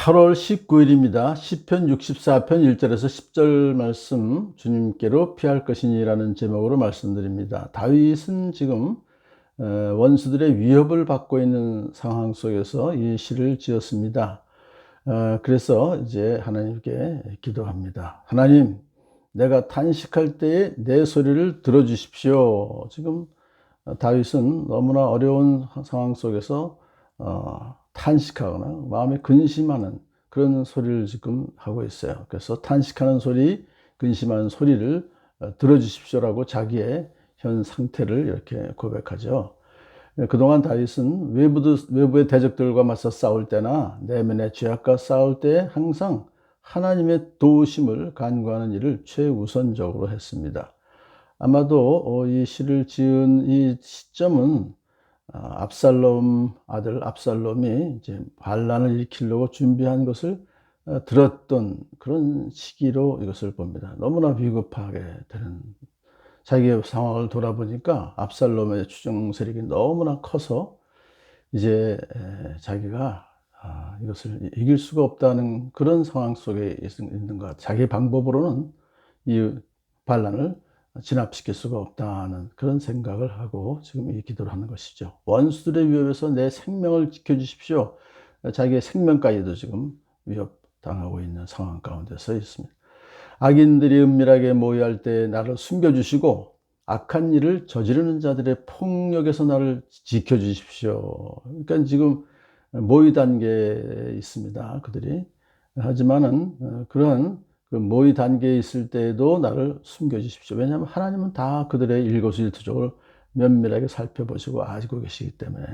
8월 19일입니다. 시편 64편 1절에서 10절 말씀 주님께로 피할 것이니라는 제목으로 말씀드립니다. 다윗은 지금 원수들의 위협을 받고 있는 상황 속에서 이 시를 지었습니다. 그래서 이제 하나님께 기도합니다. 하나님, 내가 탄식할 때에 내 소리를 들어주십시오. 지금 다윗은 너무나 어려운 상황 속에서 탄식하거나 마음에 근심하는 그런 소리를 지금 하고 있어요. 그래서 탄식하는 소리, 근심하는 소리를 들어주십시오라고 자기의 현 상태를 이렇게 고백하죠. 그동안 다윗은 외부의 대적들과 맞서 싸울 때나 내면의 죄악과 싸울 때 항상 하나님의 도우심을 간구하는 일을 최우선적으로 했습니다. 아마도 이 시를 지은 이 시점은 압살롬 아들 압살롬이 이제 반란을 일으키려고 준비한 것을 들었던 그런 시기로 이것을 봅니다. 너무나 비겁하게 되는 자기의 상황을 돌아보니까 압살롬의 추종 세력이 너무나 커서 이제 자기가 이것을 이길 수가 없다는 그런 상황 속에 있는 것 같아요. 자기 방법으로는 이 반란을 진압시킬 수가 없다는 그런 생각을 하고 지금 이 기도를 하는 것이죠. 원수들의 위협에서 내 생명을 지켜주십시오. 자기의 생명까지도 지금 위협당하고 있는 상황 가운데 서 있습니다. 악인들이 은밀하게 모의할 때 나를 숨겨주시고 악한 일을 저지르는 자들의 폭력에서 나를 지켜주십시오. 그러니까 지금 모의 단계에 있습니다. 그들이. 하지만은 그런 그 모의 단계에 있을 때에도 나를 숨겨주십시오. 왜냐하면 하나님은 다 그들의 일거수일투족을 면밀하게 살펴보시고 아시고 계시기 때문에,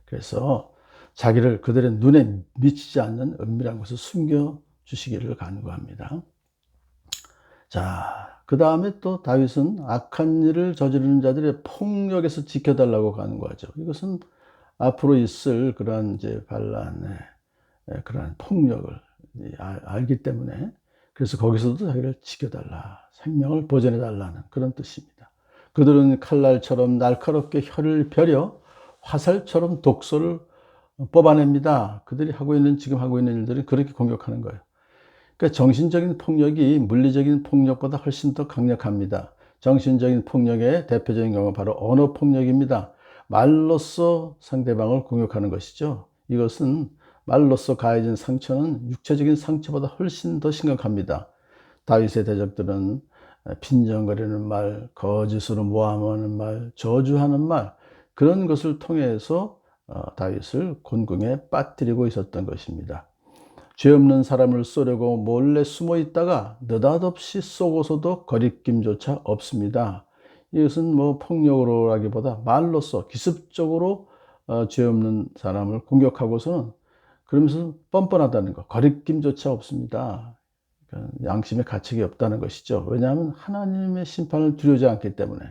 그래서 자기를 그들의 눈에 미치지 않는 은밀한 곳을 숨겨주시기를 간구합니다. 자, 그 다음에 또 다윗은 악한 일을 저지르는 자들의 폭력에서 지켜달라고 간구하죠. 이것은 앞으로 있을 그러한 이제 반란의 그러한 폭력을 알기 때문에, 그래서 거기서도 자기를 지켜달라, 생명을 보존해달라는 그런 뜻입니다. 그들은 칼날처럼 날카롭게 혀를 벼려 화살처럼 독소를 뽑아냅니다. 그들이 지금 하고 있는 일들은 그렇게 공격하는 거예요. 그러니까 정신적인 폭력이 물리적인 폭력보다 훨씬 더 강력합니다. 정신적인 폭력의 대표적인 경우가 바로 언어 폭력입니다. 말로써 상대방을 공격하는 것이죠. 이것은 말로써 가해진 상처는 육체적인 상처보다 훨씬 더 심각합니다. 다윗의 대적들은 빈정거리는 말, 거짓으로 모함하는 말, 저주하는 말, 그런 것을 통해서 다윗을 곤궁에 빠뜨리고 있었던 것입니다. 죄 없는 사람을 쏘려고 몰래 숨어 있다가 느닷없이 쏘고서도 거리낌조차 없습니다. 이것은 뭐 폭력으로라기보다 말로써 기습적으로 죄 없는 사람을 공격하고서는 그러면서 뻔뻔하다는 것, 거리낌조차 없습니다. 그러니까 양심의 가책이 없다는 것이죠. 왜냐하면 하나님의 심판을 두려워하지 않기 때문에,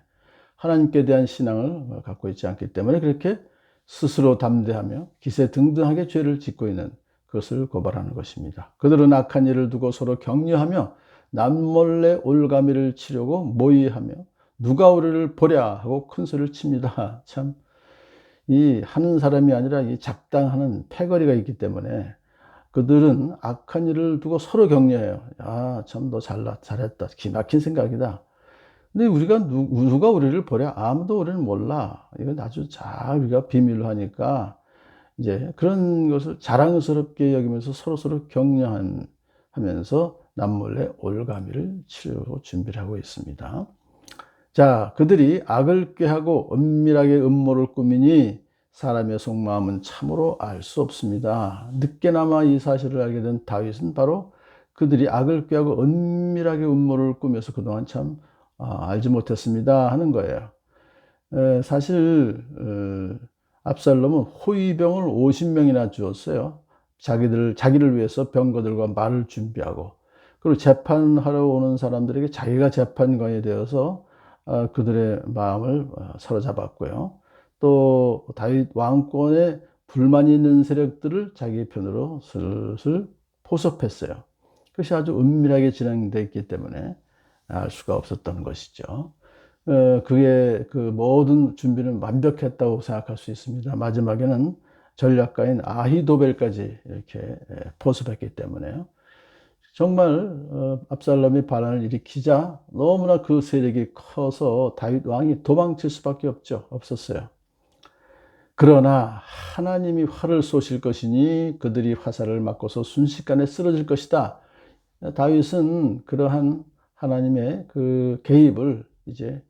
하나님께 대한 신앙을 갖고 있지 않기 때문에 그렇게 스스로 담대하며 기세등등하게 죄를 짓고 있는 그것을 고발하는 것입니다. 그들은 악한 일을 두고 서로 격려하며 남몰래 올가미를 치려고 모의하며 누가 우리를 보랴 하고 큰 소리를 칩니다. 참, 이 하는 사람이 아니라 이 작당하는 패거리가 있기 때문에 그들은 악한 일을 두고 서로 격려해요. 아, 참, 너 잘했다. 기막힌 생각이다. 근데 누가 우리를 보랴? 아무도 우리는 몰라. 이건 아주 잘 우리가 비밀로 하니까 이제 그런 것을 자랑스럽게 여기면서 서로서로 격려하면서 남몰래 올가미를 치르고 준비를 하고 있습니다. 자, 그들이 악을 꾀하고 은밀하게 음모를 꾸미니 사람의 속마음은 참으로 알 수 없습니다. 늦게나마 이 사실을 알게 된 다윗은 바로 그들이 악을 꾀하고 은밀하게 음모를 꾸며서 그동안 참 알지 못했습니다 하는 거예요. 사실 압살롬은 호위병을 50명이나 주었어요. 자기를 위해서 병거들과 말을 준비하고, 그리고 재판하러 오는 사람들에게 자기가 재판관이 되어서 그들의 마음을 사로잡았고요. 또 다윗 왕권에 불만이 있는 세력들을 자기 편으로 슬슬 포섭했어요. 그것이 아주 은밀하게 진행되어 있기 때문에 알 수가 없었던 것이죠. 그게 그 모든 준비는 완벽했다고 생각할 수 있습니다. 마지막에는 전략가인 아히도벨까지 이렇게 포섭했기 때문에요. 정말 압살롬이 반란을 일으키자 너무나 그 세력이 커서 다윗 왕이 도망칠 수밖에 없었어요. 그러나 하나님이 활을 쏘실 것이니 그들이 화살을 맞고서 순식간에 쓰러질 것이다. 다윗은 그러한 하나님의 그 개입을 이제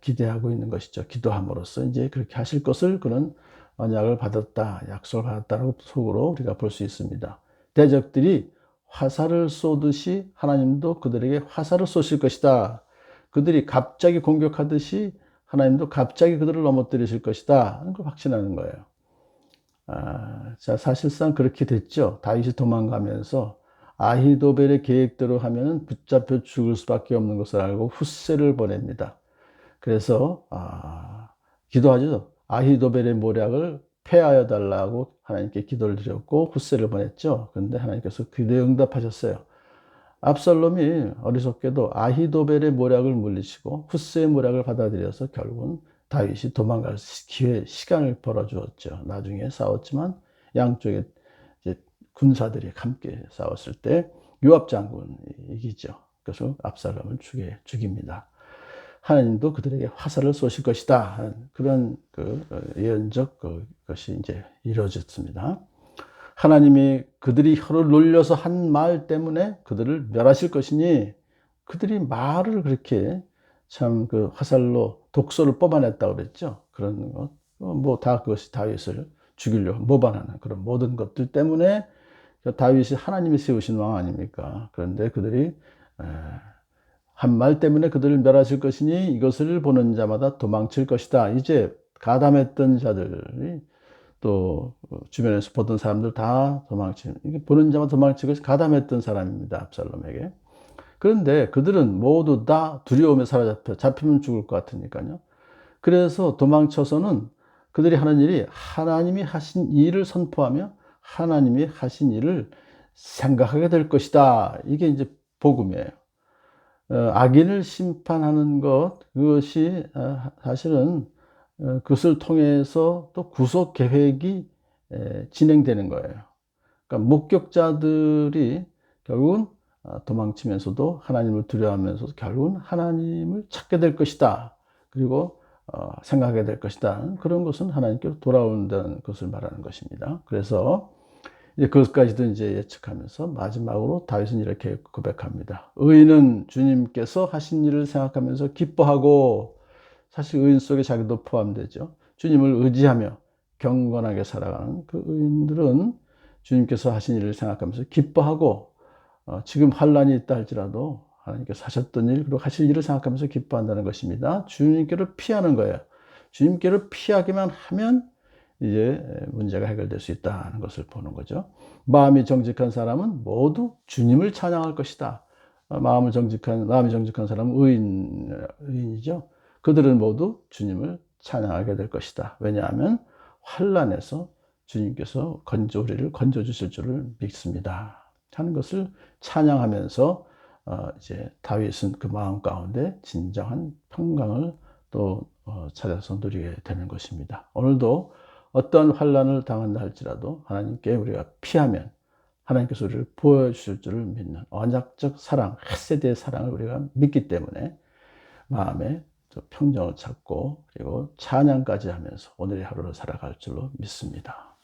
기대하고 있는 것이죠. 기도함으로써 이제 그렇게 하실 것을 그런 언약을 받았다, 약속을 받았다라고 속으로 우리가 볼 수 있습니다. 대적들이 화살을 쏘듯이 하나님도 그들에게 화살을 쏘실 것이다. 그들이 갑자기 공격하듯이 하나님도 갑자기 그들을 넘어뜨리실 것이다 하는 걸 확신하는 거예요. 자, 사실상 그렇게 됐죠. 다윗이 도망가면서 아히도벨의 계획대로 하면 붙잡혀 죽을 수밖에 없는 것을 알고 후세를 보냅니다. 그래서 기도하죠. 아히도벨의 모략을 폐하여 달라고 하나님께 기도를 드렸고 후세를 보냈죠. 그런데 하나님께서 기도에 응답하셨어요. 압살롬이 어리석게도 아히도벨의 모략을 물리치고 후세의 모략을 받아들여서 결국은 다윗이 도망갈 시간을 벌어주었죠. 나중에 싸웠지만 양쪽에 이제 군사들이 함께 싸웠을 때 요압 장군이 이기죠. 그래서 압살롬을 죽입니다. 하나님도 그들에게 화살을 쏘실 것이다. 그런 예언적 것이 이제 이루어졌습니다. 하나님이 그들이 혀를 놀려서 한 말 때문에 그들을 멸하실 것이니 그들이 말을 그렇게 참 그 화살로 독소를 뽑아냈다고 그랬죠. 그런 것, 뭐 다 그것이 다윗을 죽이려고 모반하는 그런 모든 것들 때문에 다윗이 하나님이 세우신 왕 아닙니까? 그런데 그들이 한 말 때문에 그들을 멸하실 것이니 이것을 보는 자마다 도망칠 것이다. 이제 가담했던 자들이 또 주변에서 보던 사람들 다 보는 자마다 도망치고 가담했던 사람입니다. 압살롬에게. 그런데 그들은 모두 다 두려움에 사로잡혀 잡히면 죽을 것 같으니까요. 그래서 도망쳐서는 그들이 하는 일이 하나님이 하신 일을 선포하며 하나님이 하신 일을 생각하게 될 것이다. 이게 이제 복음이에요. 악인을 심판하는 것, 그것이 사실은 그것을 통해서 또 구속 계획이 진행되는 거예요. 그러니까 목격자들이 결국은 도망치면서도 하나님을 두려워하면서 결국은 하나님을 찾게 될 것이다. 그리고 생각하게 될 것이다. 그런 것은 하나님께로 돌아온다는 것을 말하는 것입니다. 그래서 이제 그것까지도 이제 예측하면서 마지막으로 다윗은 이렇게 고백합니다. 의인은 주님께서 하신 일을 생각하면서 기뻐하고, 사실 의인 속에 자기도 포함되죠. 주님을 의지하며 경건하게 살아가는 그 의인들은 주님께서 하신 일을 생각하면서 기뻐하고, 지금 환란이 있다 할지라도 하나님께서 하셨던 일 그리고 하실 일을 생각하면서 기뻐한다는 것입니다. 주님께로 피하는 거예요. 주님께로 피하기만 하면 이제 문제가 해결될 수 있다는 것을 보는 거죠. 마음이 정직한 사람은 모두 주님을 찬양할 것이다. 마음이 정직한 사람은 의인이죠. 그들은 모두 주님을 찬양하게 될 것이다. 왜냐하면 환란에서 주님께서 우리를 건져 주실 줄을 믿습니다. 하는 것을 찬양하면서 이제 다윗은 그 마음 가운데 진정한 평강을 또 찾아서 누리게 되는 것입니다. 오늘도 어떤 환란을 당한다 할지라도 하나님께 우리가 피하면 하나님께서 우리를 보여주실 줄을 믿는 언약적 사랑, 헤세드의 사랑을 우리가 믿기 때문에 마음에 평정을 찾고 그리고 찬양까지 하면서 오늘의 하루를 살아갈 줄로 믿습니다.